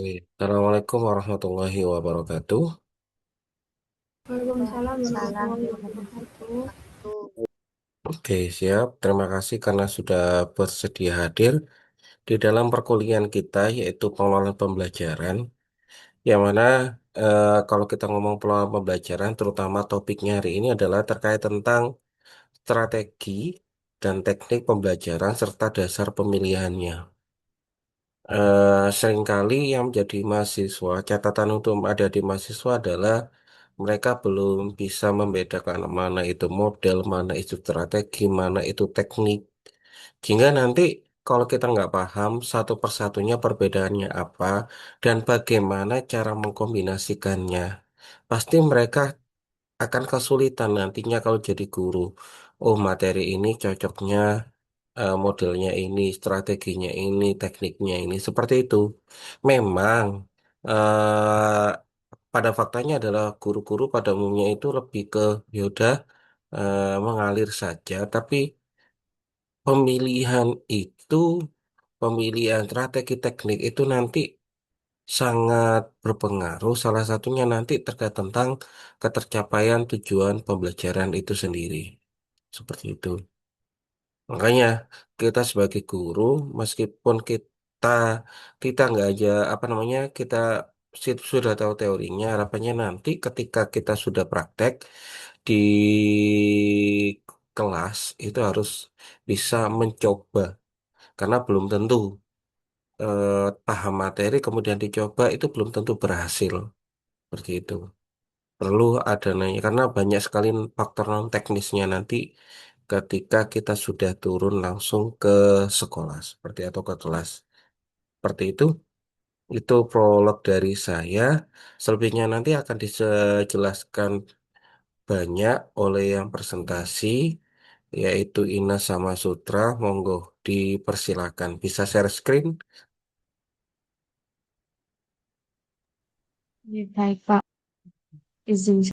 Assalamualaikum warahmatullahi wabarakatuh. Waalaikumsalam Waalaikumsalam warahmatullahi warahmatullahi wabarakatuh. wabarakatuh. Oke, siap. Terima kasih karena sudah bersedia hadir di dalam perkuliahan kita, yaitu pengelolaan pembelajaran. Yang mana kalau kita ngomong pengelolaan pembelajaran, terutama topiknya hari ini adalah terkait tentang strategi dan teknik pembelajaran serta dasar pemilihannya. Seringkali yang menjadi mahasiswa, catatan untuk ada di mahasiswa adalah mereka belum bisa membedakan mana itu model, mana itu strategi, mana itu teknik. Hingga nanti kalau kita nggak paham satu persatunya perbedaannya apa dan bagaimana cara mengkombinasikannya, pasti mereka akan kesulitan nantinya kalau jadi guru. Oh, materi ini cocoknya modelnya ini, strateginya ini, tekniknya ini, seperti itu. Memang pada faktanya adalah guru-guru pada umumnya itu lebih ke yaudah mengalir saja, tapi pemilihan itu, pemilihan strategi teknik itu nanti sangat berpengaruh. Salah satunya nanti terkait tentang ketercapaian tujuan pembelajaran itu sendiri. Seperti itu. Makanya kita sebagai guru, meskipun kita nggak aja apa namanya kita sudah tahu teorinya, harapannya nanti ketika kita sudah praktek di kelas itu harus bisa mencoba, karena belum tentu paham materi kemudian dicoba itu belum tentu berhasil seperti itu. Perlu ada nanya karena banyak sekali faktor non teknisnya nanti ketika kita sudah turun langsung ke sekolah seperti atau ke kelas. Seperti itu prolog dari saya. Selebihnya nanti akan dijelaskan banyak oleh yang presentasi, yaitu Ina sama Sutra. Monggo dipersilakan. Bisa share screen. Ya, baik Pak, izin.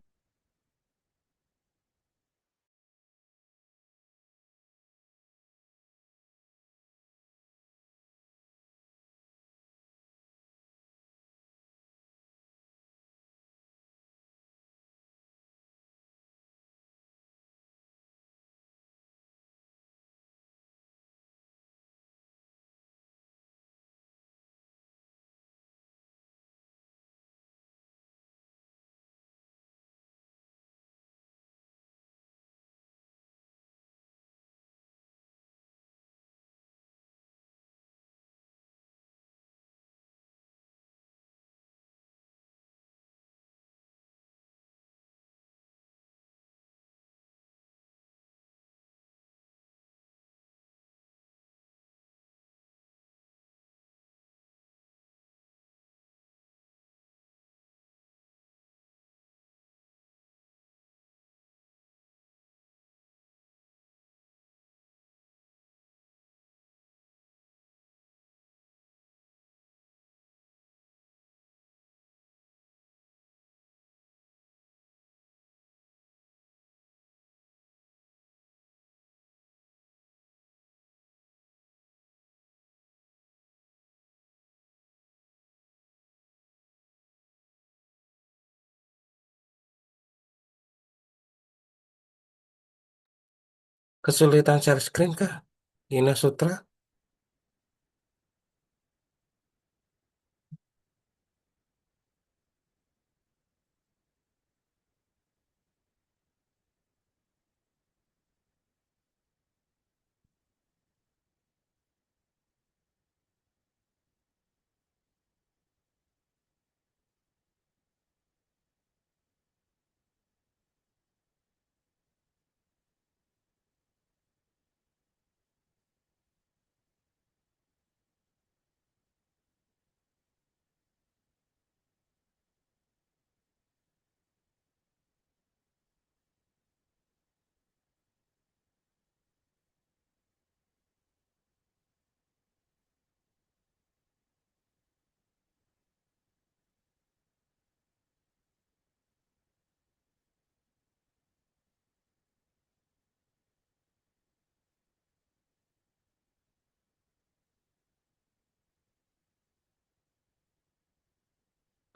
Kesulitan share screen kah? Ina Sutra?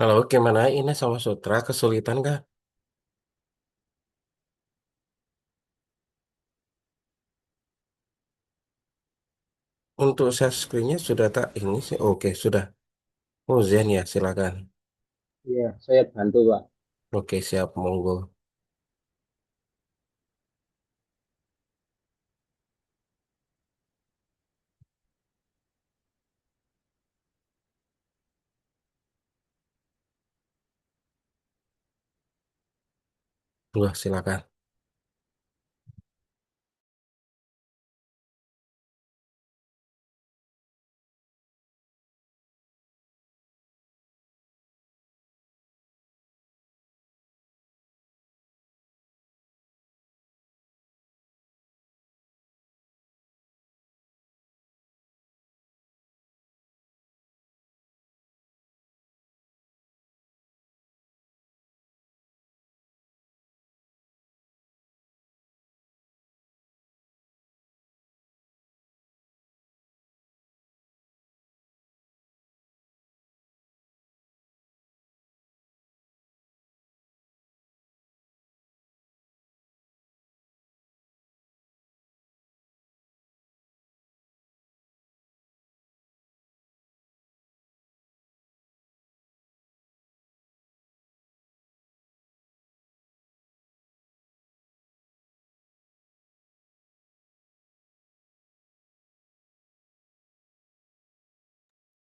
Kalau gimana ini sama Sutra kesulitan kah? Untuk share screen-nya sudah tak ini sih. Oke, sudah. Oh, Zen ya, silakan. Iya, saya bantu, Pak. Oke, siap, monggo. Wah, silakan.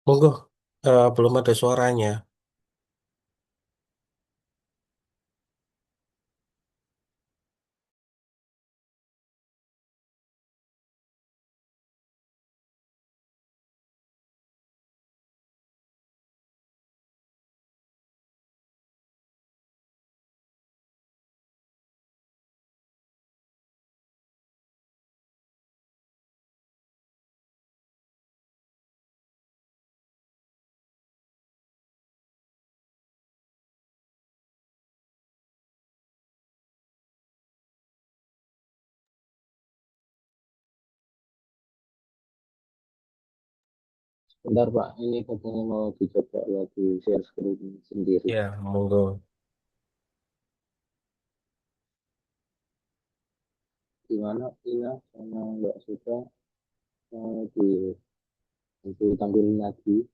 Monggo. Belum ada suaranya. Bentar, Pak. Ini katanya mau dicoba lagi share screen sendiri. Ya, monggo. Gimana, Ina sama Mbak Suka mau ditampilin lagi.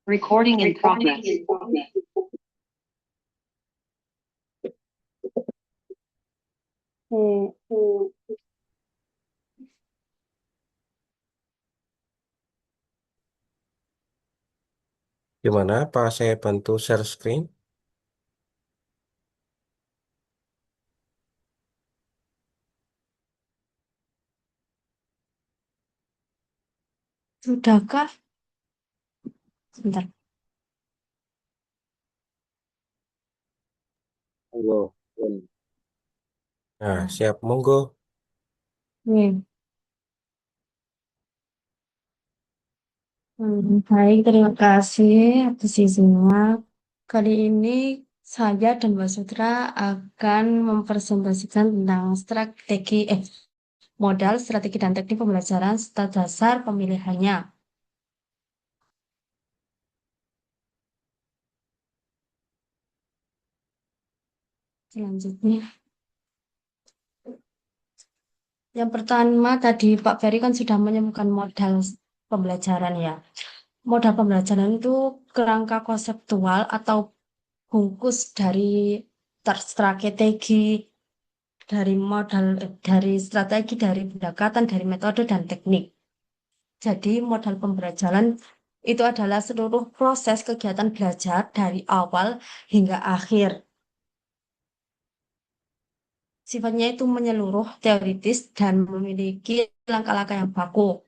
Recording in progress. Hmm. Gimana, Pak? Saya bantu share screen? Sudahkah? Sebentar. Monggo. Nah, siap, monggo. Nih. Baik, terima kasih atas izinnya. Kali ini Saya dan Mbak Sutra akan mempresentasikan tentang modal, strategi, dan teknik pembelajaran serta dasar pemilihannya. Selanjutnya, yang pertama tadi Pak Ferry kan sudah menyebutkan modal pembelajaran ya. Modal pembelajaran itu kerangka konseptual atau bungkus dari strategi, dari strategi, dari pendekatan, dari metode dan teknik. Jadi modal pembelajaran itu adalah seluruh proses kegiatan belajar dari awal hingga akhir. Sifatnya itu menyeluruh, teoritis, dan memiliki langkah-langkah yang baku.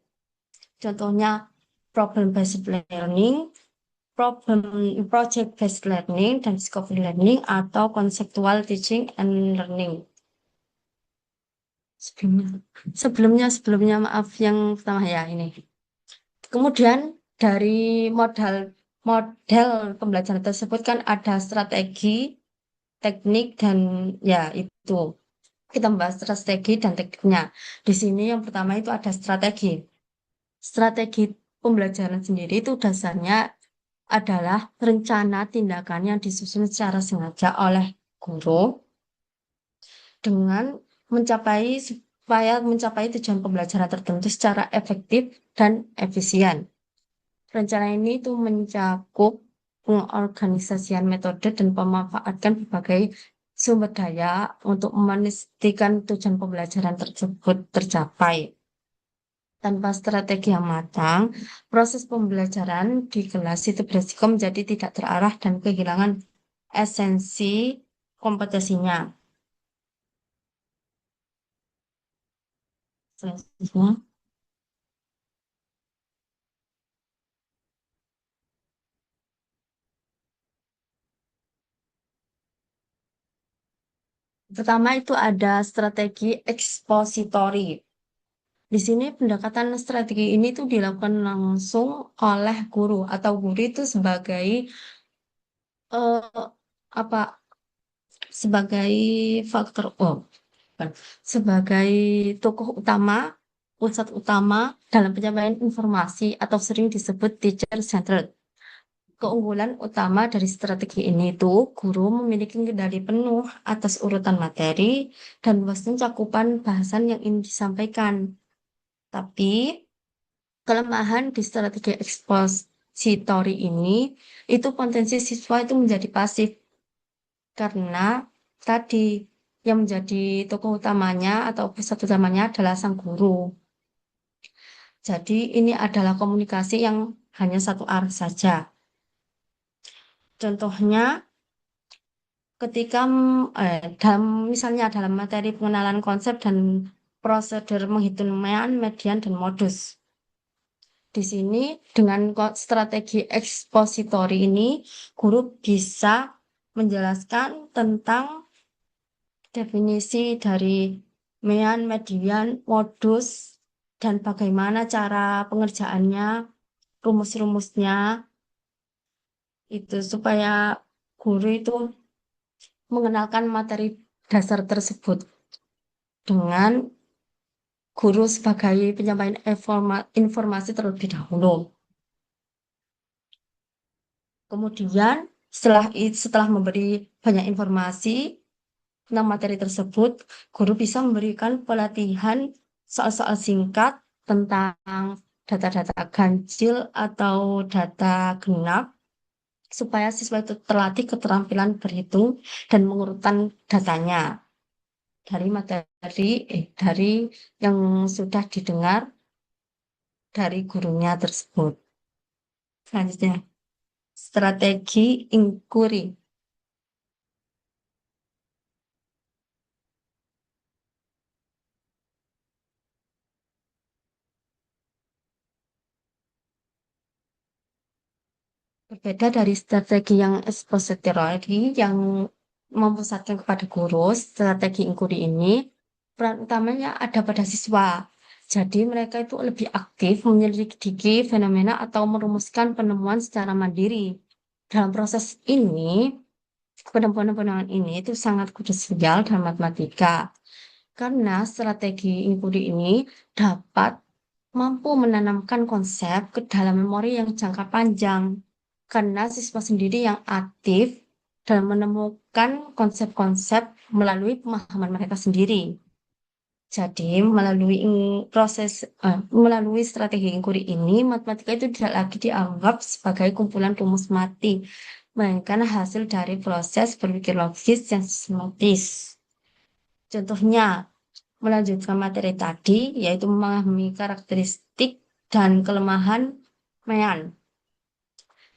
Contohnya problem-based learning, problem project-based learning, dan discovery learning atau conceptual teaching and learning. Sebelumnya maaf yang pertama ya ini. Kemudian dari model pembelajaran tersebut kan ada strategi, teknik, dan ya itu. Kita membahas strategi dan tekniknya. Di sini yang pertama itu ada strategi. Strategi pembelajaran sendiri itu dasarnya adalah rencana tindakan yang disusun secara sengaja oleh guru dengan supaya mencapai tujuan pembelajaran tertentu secara efektif dan efisien. Rencana ini itu mencakup pengorganisasian metode dan pemanfaatkan berbagai sumber daya untuk memastikan tujuan pembelajaran tersebut tercapai. Tanpa strategi yang matang, proses pembelajaran di kelas itu beresiko menjadi tidak terarah dan kehilangan esensi kompetensinya. Selanjutnya, pertama itu ada strategi ekspositori. Di sini pendekatan strategi ini tuh dilakukan langsung oleh guru atau guru itu sebagai eh, apa sebagai faktor bukan, sebagai tokoh utama, pusat utama dalam penyampaian informasi atau sering disebut teacher centered. Keunggulan utama dari strategi ini itu guru memiliki kendali penuh atas urutan materi dan luasnya cakupan bahasan yang ingin disampaikan. Tapi kelemahan di strategi ekspositori ini itu potensi siswa itu menjadi pasif karena tadi yang menjadi tokoh utamanya atau pusat utamanya adalah sang guru. Jadi ini adalah komunikasi yang hanya satu arah saja. Contohnya ketika misalnya dalam materi pengenalan konsep dan prosedur menghitung median dan modus. Di sini dengan strategi ekspositori ini, guru bisa menjelaskan tentang definisi dari median, modus, dan bagaimana cara pengerjaannya, rumus-rumusnya, itu supaya guru itu mengenalkan materi dasar tersebut dengan guru sebagai penyampaian informasi terlebih dahulu. Kemudian setelah memberi banyak informasi tentang materi tersebut, guru bisa memberikan pelatihan soal-soal singkat tentang data-data ganjil atau data genap supaya siswa itu terlatih keterampilan berhitung dan mengurutkan datanya dari yang sudah didengar dari gurunya tersebut. Selanjutnya, strategi inquiry. Berbeda dari strategi yang expository yang memusatkan kepada guru, strategi inquiry ini peran utamanya ada pada siswa. Jadi mereka itu lebih aktif menyelidiki fenomena atau merumuskan penemuan secara mandiri. Dalam proses ini, Penemuan-penemuan ini itu sangat krusial dalam matematika karena strategi inquiry ini dapat mampu menanamkan konsep ke dalam memori yang jangka panjang karena siswa sendiri yang aktif dalam menemukan konsep-konsep melalui pemahaman mereka sendiri. Jadi, melalui strategi inquiry ini, matematika itu tidak lagi dianggap sebagai kumpulan rumus mati, melainkan hasil dari proses berpikir logis yang sistematis. Contohnya, melanjutkan materi tadi, yaitu memahami karakteristik dan kelemahan mean.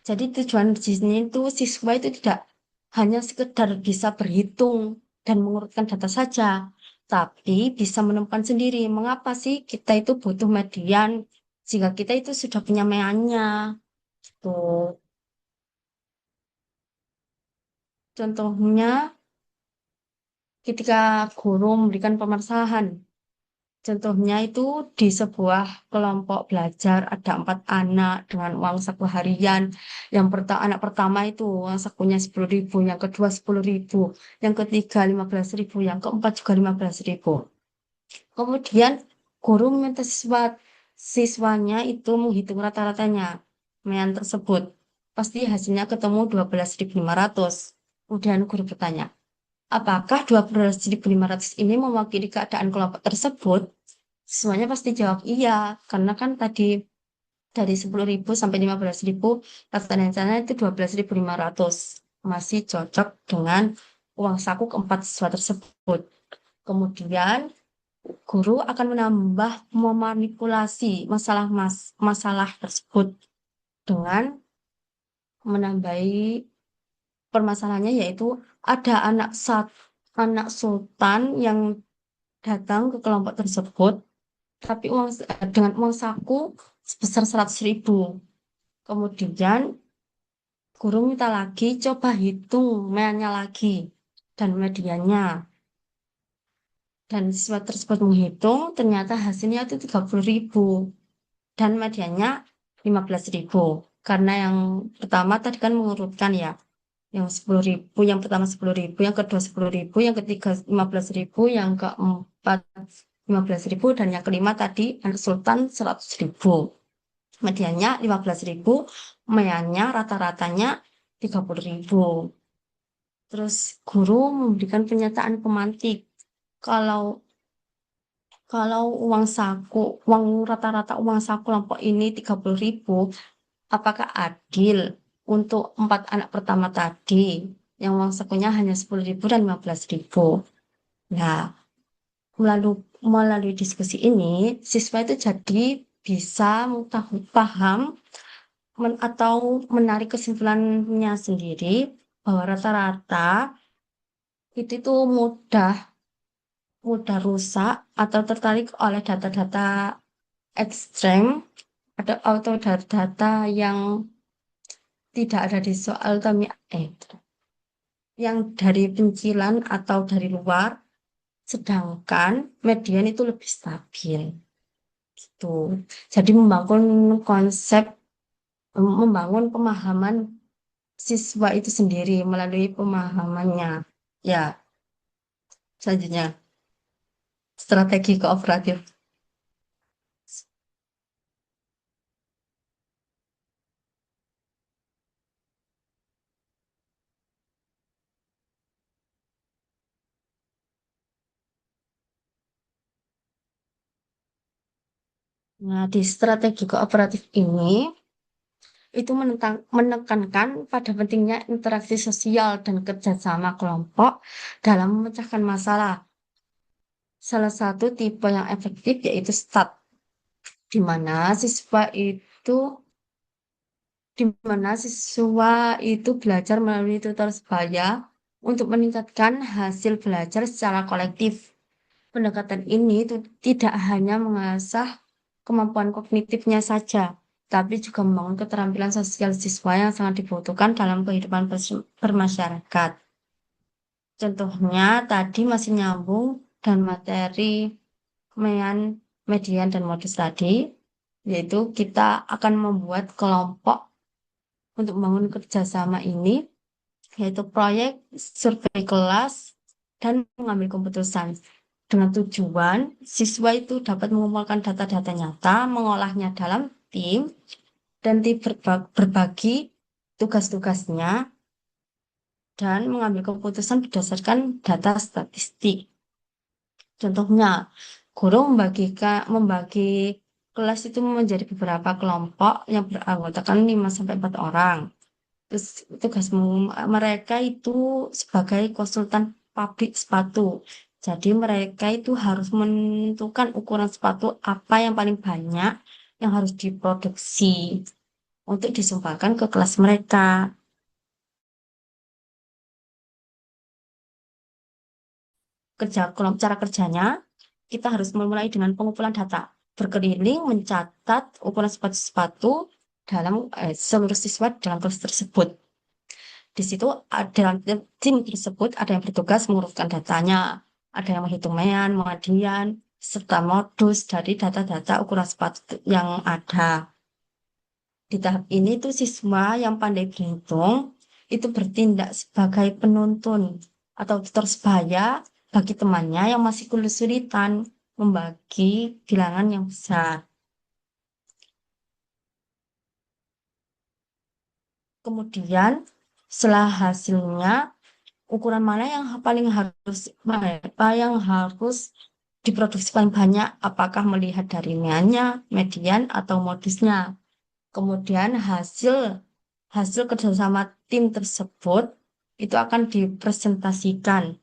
Jadi tujuan di sini itu siswa itu tidak hanya sekedar bisa berhitung dan mengurutkan data saja, tapi bisa menemukan sendiri mengapa sih kita itu butuh median jika kita itu sudah punya meannya. Tuh, contohnya ketika guru memberikan pemasalahan. Contohnya itu di sebuah kelompok belajar ada 4 anak dengan uang saku harian. Anak pertama itu uang sakunya 10.000, yang kedua 10.000, yang ketiga 15.000, yang keempat juga 15.000. Kemudian guru meminta siswanya itu menghitung rata-ratanya mean tersebut. Pasti hasilnya ketemu 12.500. Kemudian guru bertanya, apakah 12.500 ini mewakili keadaan kelompok tersebut? Semuanya pasti jawab iya, karena kan tadi dari 10.000 sampai 15.000, rata-ratanya itu 12.500. Masih cocok dengan uang saku keempat siswa tersebut. Kemudian, guru akan menambah memanipulasi masalah tersebut dengan menambahi permasalahannya, yaitu ada anak sultan yang datang ke kelompok tersebut, tapi dengan uang saku sebesar 100.000. Kemudian guru minta lagi, coba hitung meannya lagi dan mediannya. Dan siswa tersebut menghitung, ternyata hasilnya itu 30.000 dan mediannya 15.000. Karena yang pertama tadi kan mengurutkan ya, yang 10.000, yang pertama 10.000, yang kedua 10.000, yang ketiga 15.000, yang keempat 15.000, dan yang kelima tadi anak sultan 100.000. Mediannya 15.000, meannya rata-ratanya 30.000. Terus guru memberikan pernyataan pemantik. Kalau kalau uang rata-rata uang saku kelompok ini 30.000, apakah adil untuk 4 anak pertama tadi yang uang sakunya hanya 10.000 dan 15.000? Nah, melalui diskusi ini, siswa itu jadi bisa paham atau menarik kesimpulannya sendiri bahwa rata-rata itu tuh mudah rusak atau tertarik oleh data-data ekstrem atau data yang tidak ada di soal yang dari pencilan atau dari luar, sedangkan median itu lebih stabil. Gitu. Jadi membangun pemahaman siswa itu sendiri melalui pemahamannya. Ya, selanjutnya strategi kooperatif. Nah, di strategi kooperatif ini itu menekankan pada pentingnya interaksi sosial dan kerjasama kelompok dalam memecahkan masalah. Salah satu tipe yang efektif yaitu STAT, di mana di mana siswa itu belajar melalui tutor sebaya untuk meningkatkan hasil belajar secara kolektif. Pendekatan ini itu tidak hanya mengasah kemampuan kognitifnya saja, tapi juga membangun keterampilan sosial siswa yang sangat dibutuhkan dalam kehidupan bermasyarakat. Contohnya tadi masih nyambung dan materi mean, median, dan modus tadi, yaitu kita akan membuat kelompok untuk membangun kerjasama ini yaitu proyek survei kelas dan mengambil keputusan. Dengan tujuan, siswa itu dapat mengumpulkan data-data nyata, mengolahnya dalam tim, dan tim berbagi tugas-tugasnya, dan mengambil keputusan berdasarkan data statistik. Contohnya, guru membagi kelas itu menjadi beberapa kelompok yang beranggotakan 5 sampai 4 orang. Terus tugas mereka itu sebagai konsultan pabrik sepatu. Jadi mereka itu harus menentukan ukuran sepatu apa yang paling banyak yang harus diproduksi untuk disumbangkan ke kelas mereka. Cara kerjanya, kita harus memulai dengan pengumpulan data, berkeliling mencatat ukuran sepatu-sepatu dalam seluruh siswa dalam kelas tersebut. Di situ dalam tim tersebut ada yang bertugas mengurutkan datanya, ada yang menghitung menganian, serta modus dari data-data ukuran sepatu yang ada. Di tahap ini tuh siswa yang pandai berhitung itu bertindak sebagai penuntun atau tutor sebaya bagi temannya yang masih kesulitan membagi bilangan yang besar. Kemudian setelah hasilnya ukuran mana yang paling harus apa yang harus diproduksi paling banyak, apakah melihat dari niannya, median atau modusnya. Kemudian hasil hasil kerjasama tim tersebut itu akan dipresentasikan.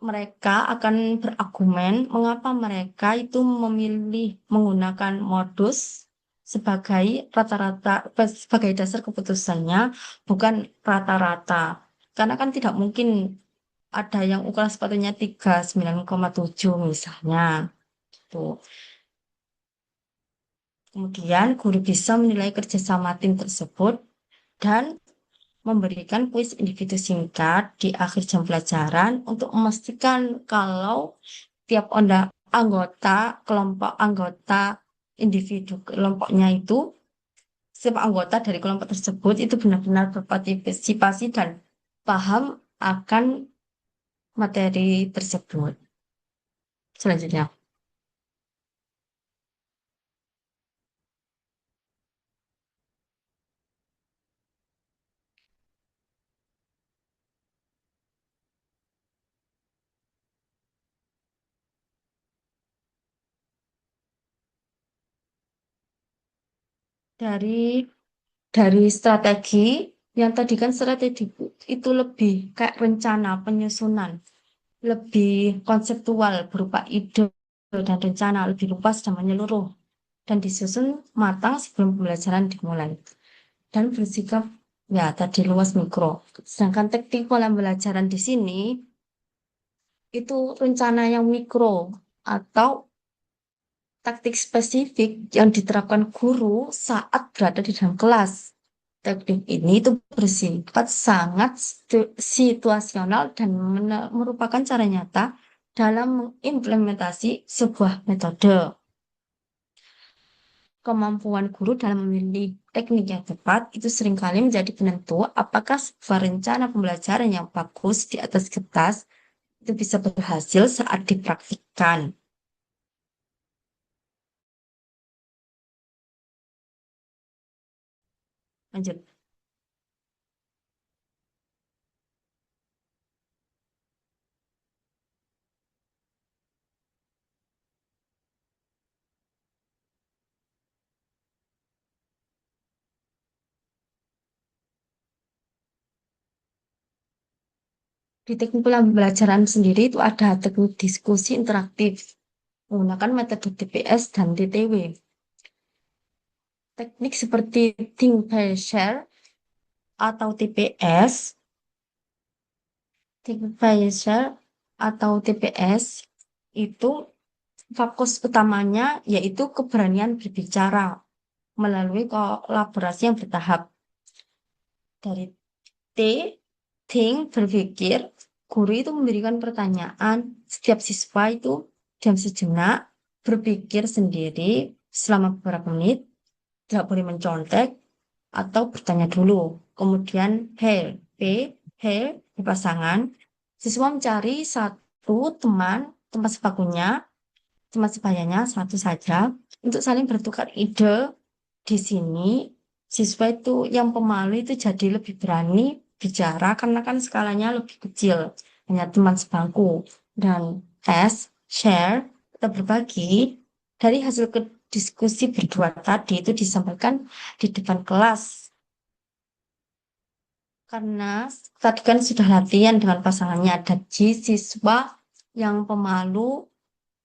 Mereka akan berargumen mengapa mereka itu memilih menggunakan modus sebagai rata-rata sebagai dasar keputusannya, bukan rata-rata. Karena kan tidak mungkin ada yang ukuran sepatunya 39,7 misalnya. Tuh. Kemudian guru bisa menilai kerjasama tim tersebut dan memberikan kuis individu singkat di akhir jam pelajaran untuk memastikan kalau tiap anggota individu kelompoknya itu, setiap anggota dari kelompok tersebut itu benar-benar berpartisipasi dan paham akan materi tersebut. Selanjutnya, dari strategi yang tadi kan strategi itu lebih kayak rencana penyusunan, lebih konseptual berupa ide dan rencana lebih luas dan menyeluruh dan disusun matang sebelum pembelajaran dimulai dan bersikap ya tadi luas mikro. Sedangkan teknik pembelajaran di sini itu rencana yang mikro atau taktik spesifik yang diterapkan guru saat berada di dalam kelas. Teknik ini itu bersifat sangat situasional dan merupakan cara nyata dalam mengimplementasi sebuah metode. Kemampuan guru dalam memilih teknik yang tepat itu seringkali menjadi penentu apakah sebuah rencana pembelajaran yang bagus di atas kertas itu bisa berhasil saat dipraktikkan. Lanjut. Di teknik pembelajaran sendiri itu ada teknik diskusi interaktif menggunakan metode TPS dan TTW. Teknik seperti Think, Pair, Share atau TPS, Think, Pair, Share atau TPS itu fokus utamanya yaitu keberanian berbicara melalui kolaborasi yang bertahap. Dari T, think, berpikir, guru itu memberikan pertanyaan, setiap siswa itu diam sejenak, berpikir sendiri selama beberapa menit, tidak boleh mencontek, atau bertanya dulu. Kemudian pair, B, H, berpasangan. Siswa mencari satu tempat sepakunya, teman sebayanya satu saja untuk saling bertukar ide. Di sini siswa itu yang pemalu itu jadi lebih berani bicara karena kan skalanya lebih kecil, hanya teman sebangku. Dan S, share atau berbagi dari hasil diskusi berdua tadi itu disampaikan di depan kelas. Karena tadi kan sudah latihan dengan pasangannya, ada J, siswa yang pemalu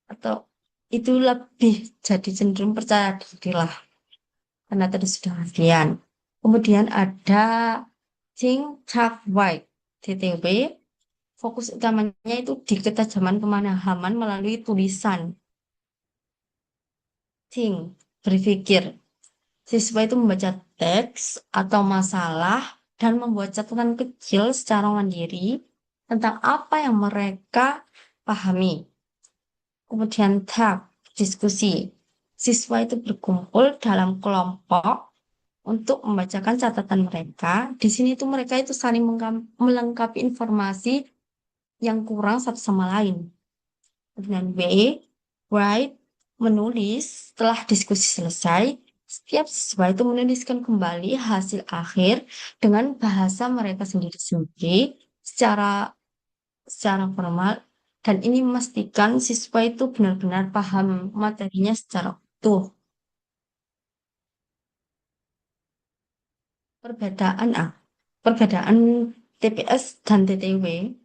atau itu lebih jadi cenderung percaya diri lah karena tadi sudah latihan. Kemudian ada Think Talk White TTW. Fokus utamanya itu di ketajaman pemahaman melalui tulisan. Think, berpikir. Siswa itu membaca teks atau masalah dan membuat catatan kecil secara mandiri tentang apa yang mereka pahami. Kemudian tab, diskusi. Siswa itu berkumpul dalam kelompok untuk membacakan catatan mereka. Di sini itu mereka itu saling melengkapi informasi yang kurang satu sama lain. Kemudian B, write, menulis. Setelah diskusi selesai, setiap siswa itu menuliskan kembali hasil akhir dengan bahasa mereka sendiri-sendiri secara secara formal, dan ini memastikan siswa itu benar-benar paham materinya secara utuh. Perbedaan A. Perbedaan TPS dan TTW.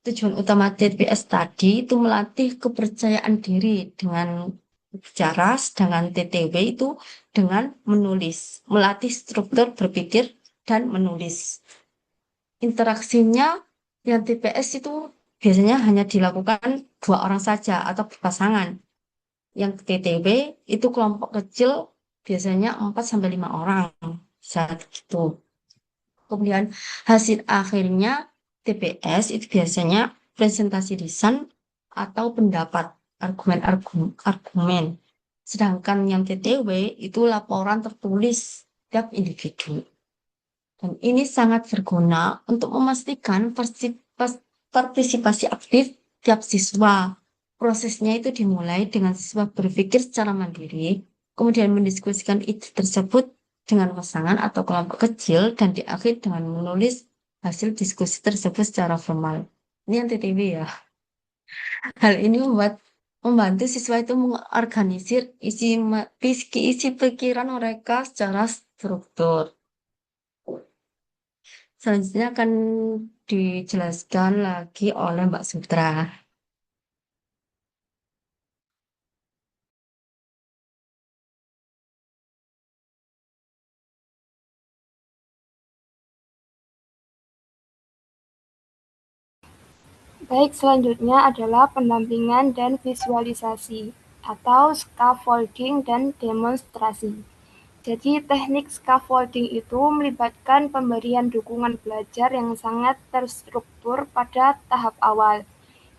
Tujuan utama TPS tadi itu melatih kepercayaan diri dengan bicara, sedangkan TTW itu dengan menulis, melatih struktur berpikir dan menulis. Interaksinya yang TPS itu biasanya hanya dilakukan dua orang saja atau berpasangan. Yang TTW itu kelompok kecil biasanya 4 sampai 5 orang saat itu. Kemudian hasil akhirnya TPS itu biasanya presentasi lisan atau pendapat, argumen. Sedangkan yang TTW itu laporan tertulis tiap individu. Dan ini sangat berguna untuk memastikan partisipasi aktif tiap siswa. Prosesnya itu dimulai dengan siswa berpikir secara mandiri, kemudian mendiskusikan ide tersebut dengan pasangan atau kelompok kecil, dan diakhiri dengan menulis hasil diskusi tersebut secara formal. Ini yang TTW ya. Hal ini membantu siswa itu mengorganisir isi pikiran mereka secara struktur. Selanjutnya akan dijelaskan lagi oleh Mbak Sutra. Baik, selanjutnya adalah pendampingan dan visualisasi atau scaffolding dan demonstrasi. Jadi teknik scaffolding itu melibatkan pemberian dukungan belajar yang sangat terstruktur pada tahap awal,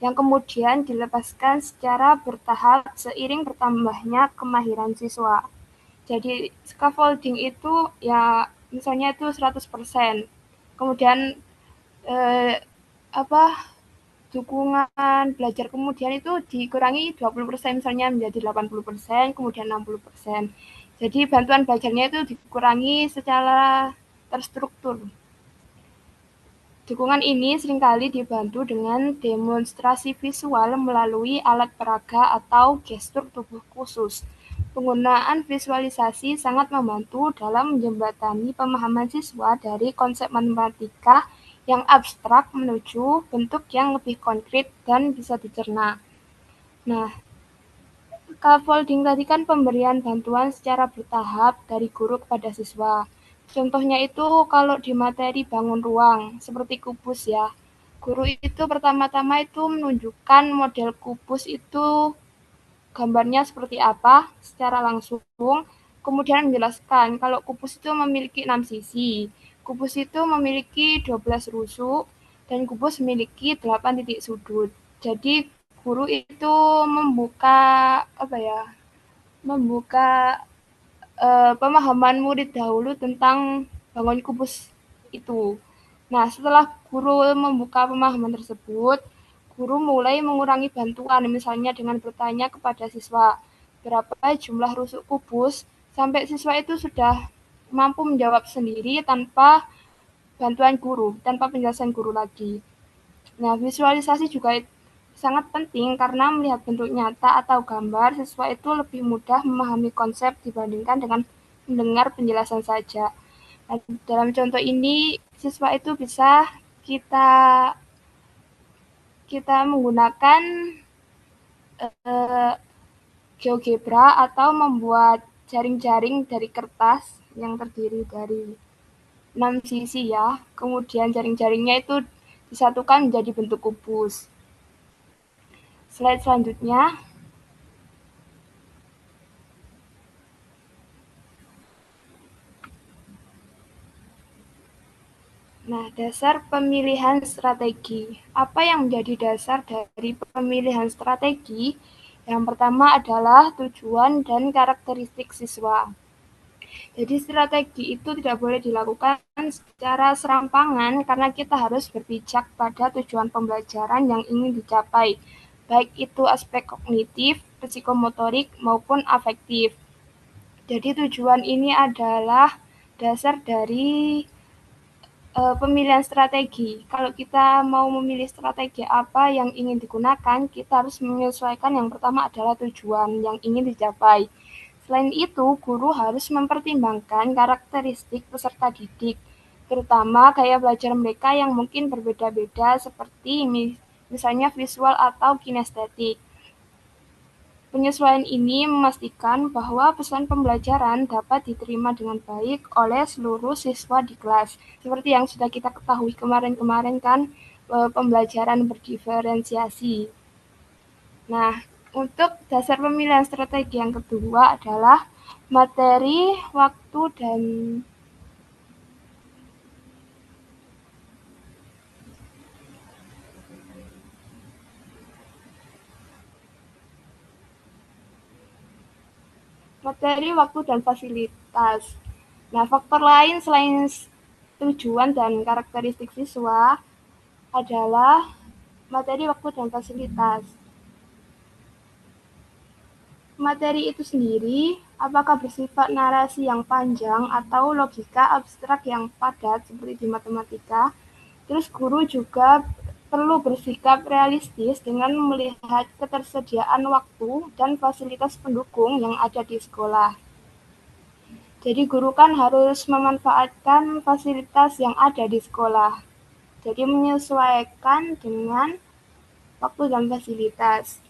yang kemudian dilepaskan secara bertahap seiring bertambahnya kemahiran siswa. Jadi scaffolding itu ya misalnya itu 100%. Kemudian eh, apa dukungan belajar kemudian itu dikurangi 20%, misalnya menjadi 80%, kemudian 60%. Jadi bantuan belajarnya itu dikurangi secara terstruktur. Dukungan ini seringkali dibantu dengan demonstrasi visual melalui alat peraga atau gestur tubuh khusus. Penggunaan visualisasi sangat membantu dalam menjembatani pemahaman siswa dari konsep matematika yang abstrak menuju bentuk yang lebih konkret dan bisa dicerna. Nah, scaffolding tadi kan pemberian bantuan secara bertahap dari guru kepada siswa. Contohnya itu kalau di materi bangun ruang, seperti kubus ya. Guru itu pertama-tama itu menunjukkan model kubus itu gambarnya seperti apa secara langsung, kemudian menjelaskan kalau kubus itu memiliki 6 sisi, kubus itu memiliki 12 rusuk, dan kubus memiliki 8 titik sudut. Jadi guru itu membuka membuka pemahaman murid dahulu tentang bangun kubus itu. Nah, setelah guru membuka pemahaman tersebut, guru mulai mengurangi bantuan, misalnya dengan bertanya kepada siswa, berapa jumlah rusuk kubus, sampai siswa itu sudah mampu menjawab sendiri tanpa bantuan guru, tanpa penjelasan guru lagi. Nah, visualisasi juga sangat penting karena melihat bentuk nyata atau gambar, siswa itu lebih mudah memahami konsep dibandingkan dengan mendengar penjelasan saja. Nah, dalam contoh ini, siswa itu bisa kita kita menggunakan eh, GeoGebra atau membuat jaring-jaring dari kertas yang terdiri dari 6 sisi ya. Kemudian jaring-jaringnya itu disatukan menjadi bentuk kubus. Slide selanjutnya. Nah, dasar pemilihan strategi. Apa yang menjadi dasar dari pemilihan strategi? Yang pertama adalah tujuan dan karakteristik siswa. Jadi strategi itu tidak boleh dilakukan secara serampangan karena kita harus berpijak pada tujuan pembelajaran yang ingin dicapai, baik itu aspek kognitif, psikomotorik, maupun afektif. Jadi tujuan ini adalah dasar dari pemilihan strategi. Kalau kita mau memilih strategi apa yang ingin digunakan, kita harus menyesuaikan yang pertama adalah tujuan yang ingin dicapai. Selain itu, guru harus mempertimbangkan karakteristik peserta didik, terutama gaya belajar mereka yang mungkin berbeda-beda seperti misalnya visual atau kinestetik. Penyesuaian ini memastikan bahwa pesan pembelajaran dapat diterima dengan baik oleh seluruh siswa di kelas. Seperti yang sudah kita ketahui kemarin-kemarin kan, pembelajaran berdiferensiasi. Nah, untuk dasar pemilihan strategi yang kedua adalah materi, waktu, dan fasilitas. Nah, faktor lain selain tujuan dan karakteristik siswa adalah materi, waktu, dan fasilitas. Materi itu sendiri, apakah bersifat narasi yang panjang atau logika abstrak yang padat seperti di matematika. Terus guru juga perlu bersikap realistis dengan melihat ketersediaan waktu dan fasilitas pendukung yang ada di sekolah. Jadi guru kan harus memanfaatkan fasilitas yang ada di sekolah. Jadi menyesuaikan dengan waktu dan fasilitas.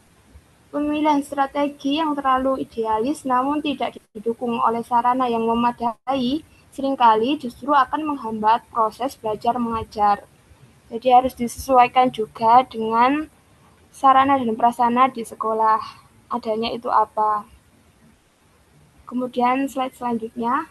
Pemilihan strategi yang terlalu idealis namun tidak didukung oleh sarana yang memadai seringkali justru akan menghambat proses belajar mengajar. Jadi harus disesuaikan juga dengan sarana dan prasarana di sekolah. Adanya itu apa? Kemudian slide selanjutnya.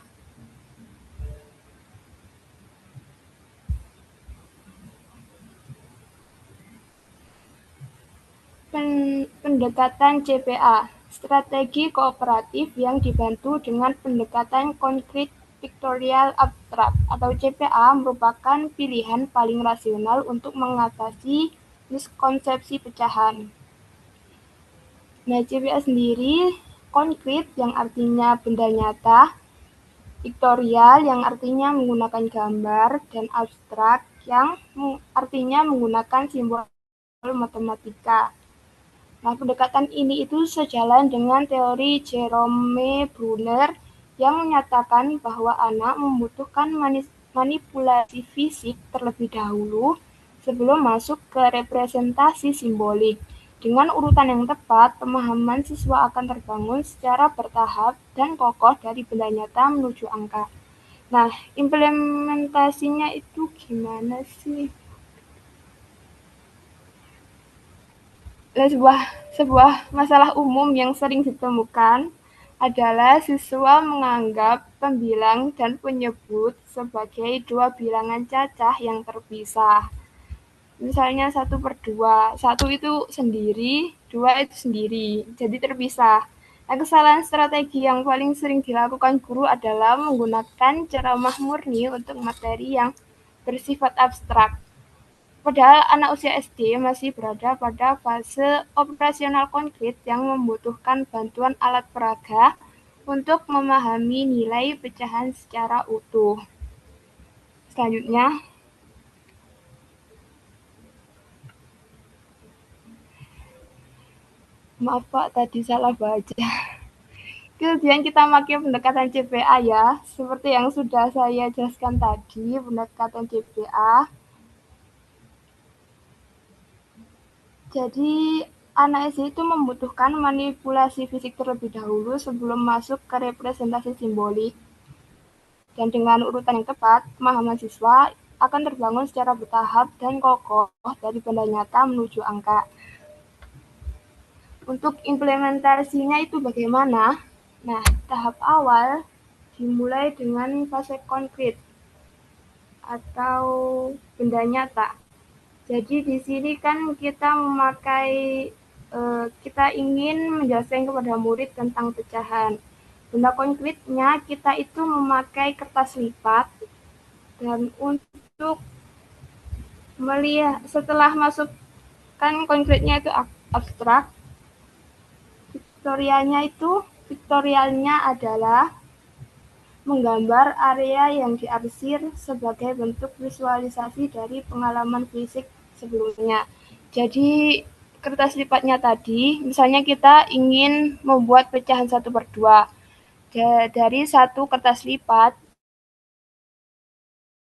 Pendekatan CPA, strategi kooperatif yang dibantu dengan pendekatan konkret pictorial abstrak atau CPA merupakan pilihan paling rasional untuk mengatasi miskonsepsi pecahan. Nah, CPA sendiri konkret yang artinya benda nyata, pictorial yang artinya menggunakan gambar, dan abstrak yang artinya menggunakan simbol matematika. Nah, pendekatan ini itu sejalan dengan teori Jerome Brunner yang menyatakan bahwa anak membutuhkan manipulasi fisik terlebih dahulu sebelum masuk ke representasi simbolik. Dengan urutan yang tepat, pemahaman siswa akan terbangun secara bertahap dan kokoh dari benda nyata menuju angka. Nah, implementasinya itu gimana sih? Sebuah masalah umum yang sering ditemukan adalah siswa menganggap pembilang dan penyebut sebagai dua bilangan cacah yang terpisah. Misalnya 1/2, 1 itu sendiri, 2 itu sendiri, jadi terpisah. Nah, kesalahan strategi yang paling sering dilakukan guru adalah menggunakan ceramah murni untuk materi yang bersifat abstrak. Padahal anak usia SD masih berada pada fase operasional konkret yang membutuhkan bantuan alat peraga untuk memahami nilai pecahan secara utuh. Selanjutnya, maaf Pak, tadi salah baca. Kemudian kita pakai pendekatan CPA ya, seperti yang sudah saya jelaskan tadi, pendekatan CPA. Jadi, anak SD itu membutuhkan manipulasi fisik terlebih dahulu sebelum masuk ke representasi simbolik. Dan dengan urutan yang tepat, pemahaman siswa akan terbangun secara bertahap dan kokoh dari benda nyata menuju angka. Untuk implementasinya itu bagaimana? Nah, tahap awal dimulai dengan fase konkret atau benda nyata. Jadi di sini kan kita kita ingin menjelaskan kepada murid tentang pecahan. Benda konkretnya kita itu memakai kertas lipat, dan untuk melihat setelah masukkan konkretnya itu abstrak, Piktorialnya adalah menggambar area yang diarsir sebagai bentuk visualisasi dari pengalaman fisik sebelumnya. Jadi kertas lipatnya tadi, misalnya kita ingin membuat pecahan 1/2. Dari satu kertas lipat,